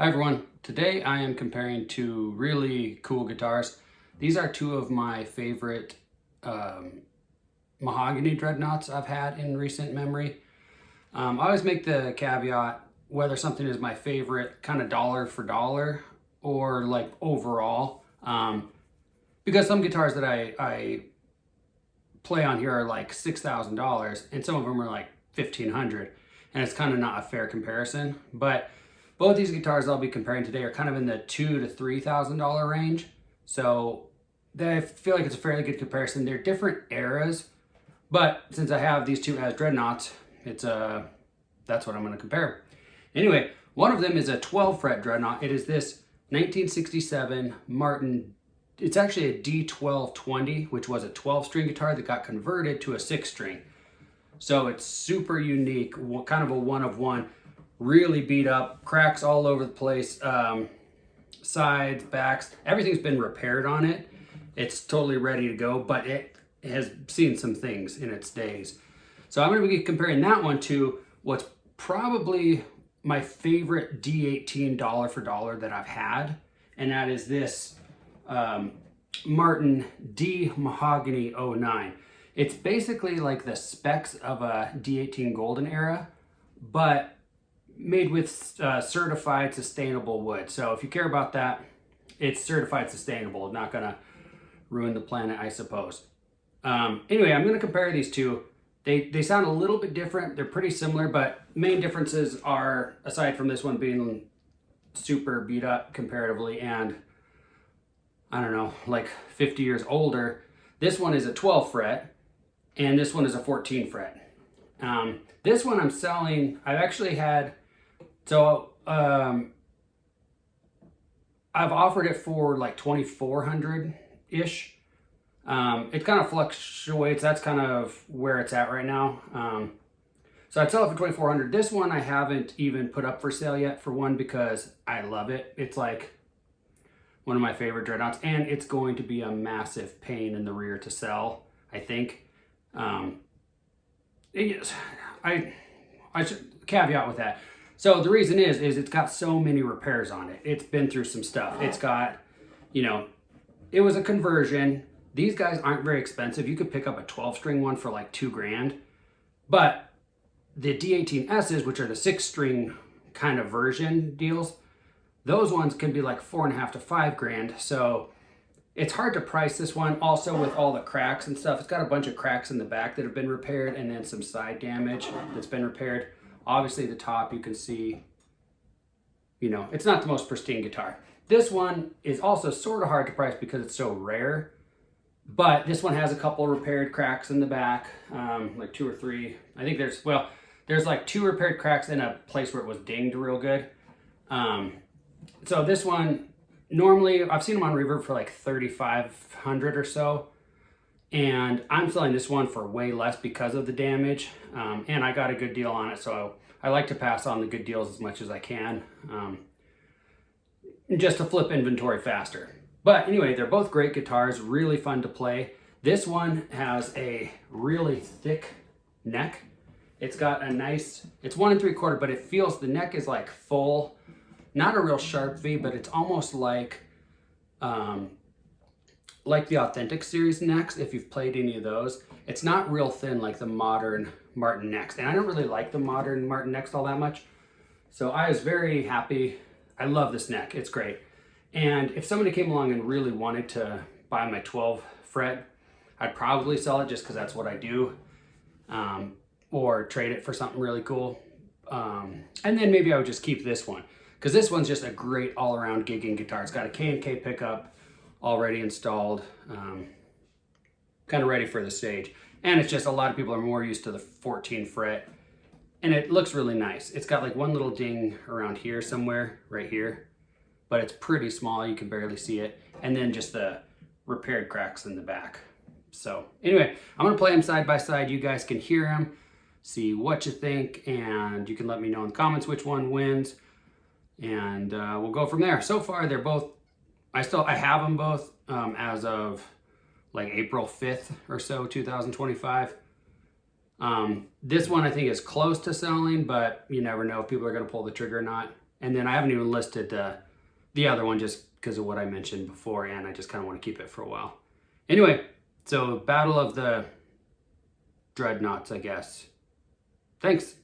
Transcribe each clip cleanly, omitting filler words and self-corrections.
Hi everyone, today I am comparing two really cool guitars. These are two of my favorite mahogany dreadnoughts I've had in recent memory. I always make the caveat whether something is my favorite kind of dollar for dollar or like overall. Because some guitars that I play on here are like $6,000 and some of them are like $1,500, and it's kind of not a fair comparison. But both these guitars I'll be comparing today are kind of in the $2,000 to $3,000 range. So I feel like it's a fairly good comparison. They're different eras, but since I have these two as dreadnoughts, that's what I'm going to compare. Anyway, one of them is a 12 fret dreadnought. It is this 1967 Martin. It's actually a D12-20, which was a 12 string guitar that got converted to a 6 string. So it's super unique, kind of a one of one. Really beat up, cracks all over the place, sides, backs, everything's been repaired on it. It's totally ready to go, but it has seen some things in its days. So I'm going to be comparing that one to what's probably my favorite D-18 dollar for dollar that I've had, and that is this Martin D Mahogany 09. It's basically like the specs of a D-18 Golden era, but made with certified sustainable wood. So if you care about that, it's certified sustainable. Not gonna ruin the planet, I suppose. Anyway, I'm gonna compare these two. They sound a little bit different. They're pretty similar, but main differences are, aside from this one being super beat up comparatively and I don't know, like 50 years older, this one is a 12 fret and this one is a 14 fret. This one I'm selling, I've actually had, so I've offered it for like 2,400-ish. It kind of fluctuates. That's kind of where it's at right now. So I'd sell it for 2,400. This one I haven't even put up for sale yet, for one, because I love it. It's like one of my favorite dreadnoughts, and it's going to be a massive pain in the rear to sell, I think. I should caveat with that. So the reason is it's got so many repairs on it. It's been through some stuff. It's got, it was a conversion. These guys aren't very expensive. You could pick up a 12 string one for like $2,000, but the D-18s, which are the 6 string kind of version deals, those ones can be like $4,500 to $5,000. So it's hard to price this one. Also, with all the cracks and stuff, it's got a bunch of cracks in the back that have been repaired, and then some side damage that's been repaired. Obviously the top, you can see, it's not the most pristine guitar. This one is also sort of hard to price because it's so rare, but this one has a couple repaired cracks in the back, like 2 or 3. I think there's like 2 repaired cracks in a place where it was dinged real good. So this one, normally I've seen them on Reverb for like 3,500 or so, and I'm selling this one for way less because of the damage, and I got a good deal on it, so I like to pass on the good deals as much as I can, just to flip inventory faster. But anyway, they're both great guitars, really fun to play. This one has a really thick neck. It's got a nice, it's 1 3/4, but it feels, the neck is like full, not a real sharp V, but it's almost like the Authentic series necks, if you've played any of those. It's not real thin like the modern Martin necks, and I don't really like the modern Martin necks all that much. So I was very happy. I love this neck, it's great. And if somebody came along and really wanted to buy my 12 fret, I'd probably sell it just because that's what I do, or trade it for something really cool. And then maybe I would just keep this one, because this one's just a great all-around gigging guitar. It's got a K&K pickup already installed, kind of ready for the stage. And it's just, a lot of people are more used to the 14 fret, and it looks really nice. It's got like one little ding around here somewhere, right here, but it's pretty small, you can barely see it. And then just the repaired cracks in the back. So anyway, I'm gonna play them side by side. You guys can hear them, see what you think, and you can let me know in the comments which one wins, and we'll go from there. So far, they're both, I have them both as of like April 5th or so, 2025. This one I think is close to selling, but you never know if people are going to pull the trigger or not. And then I haven't even listed the other one just because of what I mentioned before, and I just kind of want to keep it for a while. Anyway, so Battle of the Dreadnoughts, I guess. Thanks.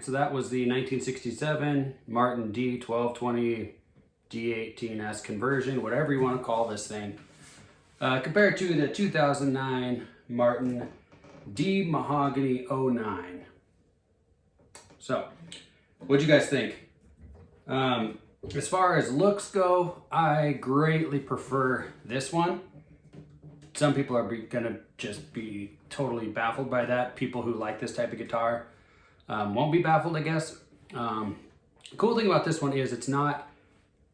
so that was the 1967 Martin D12-20 D-18s conversion, whatever you want to call this thing, compared to the 2009 Martin D Mahogany 09. So, what'd you guys think? As far as looks go, I greatly prefer this one. Some people are gonna just be totally baffled by that. People who like this type of guitar won't be baffled, I guess. The cool thing about this one is it's not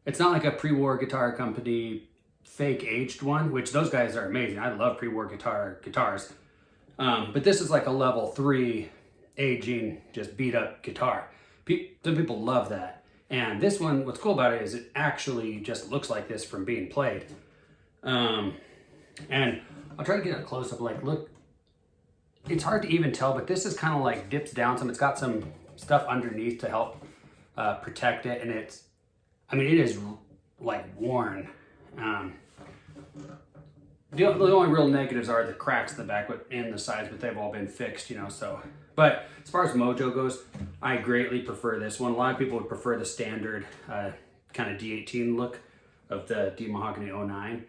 like a pre-war guitar company fake aged one, which those guys are amazing. I love pre-war guitars. But this is like a level 3 aging, just beat up guitar. Some people love that. And this one, what's cool about it is it actually just looks like this from being played. And I'll try to get a close up, like, look, it's hard to even tell, but this is kind of like dips down some. It's got some stuff underneath to help protect it. And it is like worn. The only real negatives are the cracks in the back and the sides, but they've all been fixed, you know, so. But as far as mojo goes, I greatly prefer this one. A lot of people would prefer the standard kind of D18 look of the D Mahogany 09.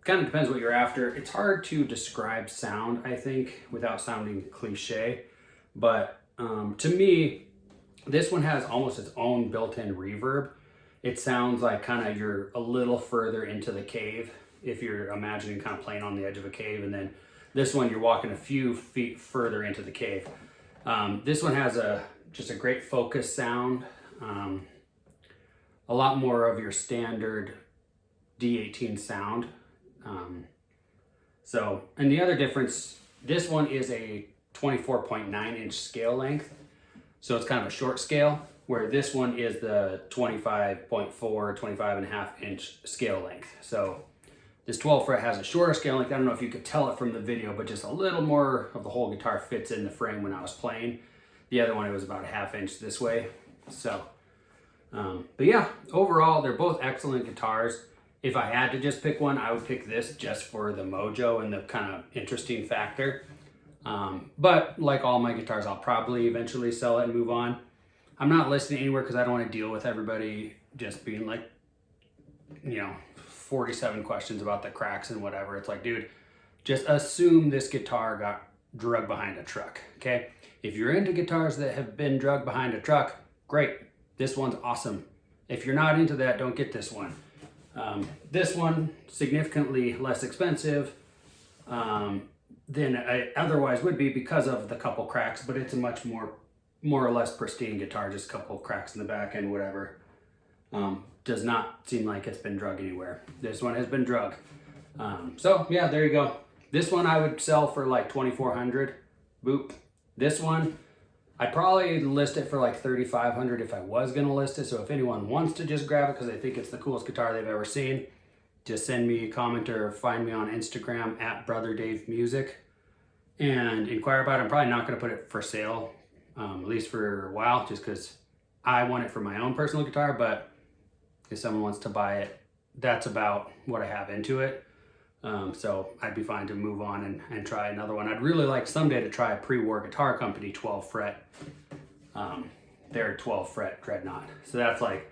Kind of depends what you're after. It's hard to describe sound, I think, without sounding cliche. But to me, this one has almost its own built-in reverb. It sounds like kind of you're a little further into the cave, if you're imagining kind of playing on the edge of a cave, and then this one you're walking a few feet further into the cave. This one has just a great focus sound, a lot more of your standard D18 sound. And the other difference, this one is a 24.9 inch scale length, so it's kind of a short scale, where this one is the 25.4, 25 and a half inch scale length. So this 12 fret has a shorter scale length. I don't know if you could tell it from the video, but just a little more of the whole guitar fits in the frame when I was playing. The other one, it was about a half inch this way. So, but yeah, overall, they're both excellent guitars. If I had to just pick one, I would pick this just for the mojo and the kind of interesting factor. But like all my guitars, I'll probably eventually sell it and move on. I'm not listing anywhere because I don't want to deal with everybody just being like, 47 questions about the cracks and whatever. It's like, dude, just assume this guitar got drugged behind a truck, okay? If you're into guitars that have been drugged behind a truck, great. This one's awesome. If you're not into that, don't get this one. This one, significantly less expensive than I otherwise would be because of the couple cracks, but it's a much more or less pristine guitar, just a couple of cracks in the back and whatever. Does not seem like it's been drug anywhere. This one has been drug. So yeah, there you go. This one I would sell for like $2,400. Boop. This one, I'd probably list it for like $3,500 if I was gonna list it. So if anyone wants to just grab it because they think it's the coolest guitar they've ever seen, just send me a comment or find me on Instagram at BrotherDaveMusic and inquire about it. I'm probably not gonna put it for sale, at least for a while, just because I want it for my own personal guitar, but if someone wants to buy it, that's about what I have into it. So I'd be fine to move on and try another one. I'd really like someday to try a pre-war guitar company 12 fret, their 12 fret Dreadnought. So that's like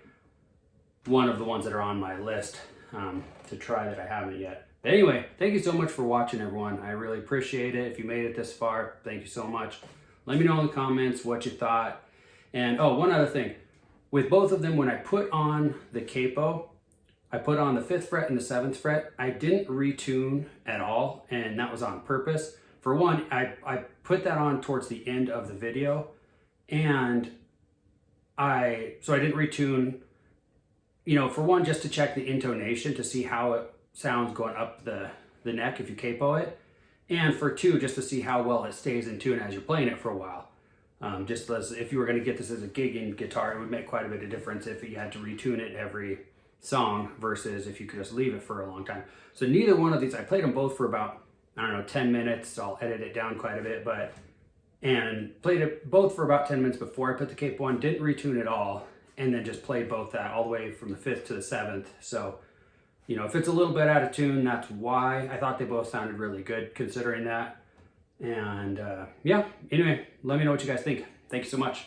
one of the ones that are on my list to try that I haven't yet. But anyway, thank you so much for watching, everyone. I really appreciate it. If you made it this far, thank you so much. Let me know in the comments what you thought. And oh, one other thing. With both of them, when I put on the capo, I put on the 5th fret and the 7th fret. I didn't retune at all, and that was on purpose. For one, I put that on towards the end of the video, and so I didn't retune, for one, just to check the intonation to see how it sounds going up the neck if you capo it, and for two, just to see how well it stays in tune as you're playing it for a while. Just as if you were going to get this as a gigging guitar, it would make quite a bit of difference if you had to retune it every song versus if you could just leave it for a long time. So neither one of these, I played them both for about, 10 minutes. I'll edit it down quite a bit, and played it both for about 10 minutes before I put the capo on, didn't retune at all, and then just played both that all the way from the 5th to the 7th. So, if it's a little bit out of tune, that's why. I thought they both sounded really good considering that. And yeah, anyway, let me know what you guys think. Thank you so much.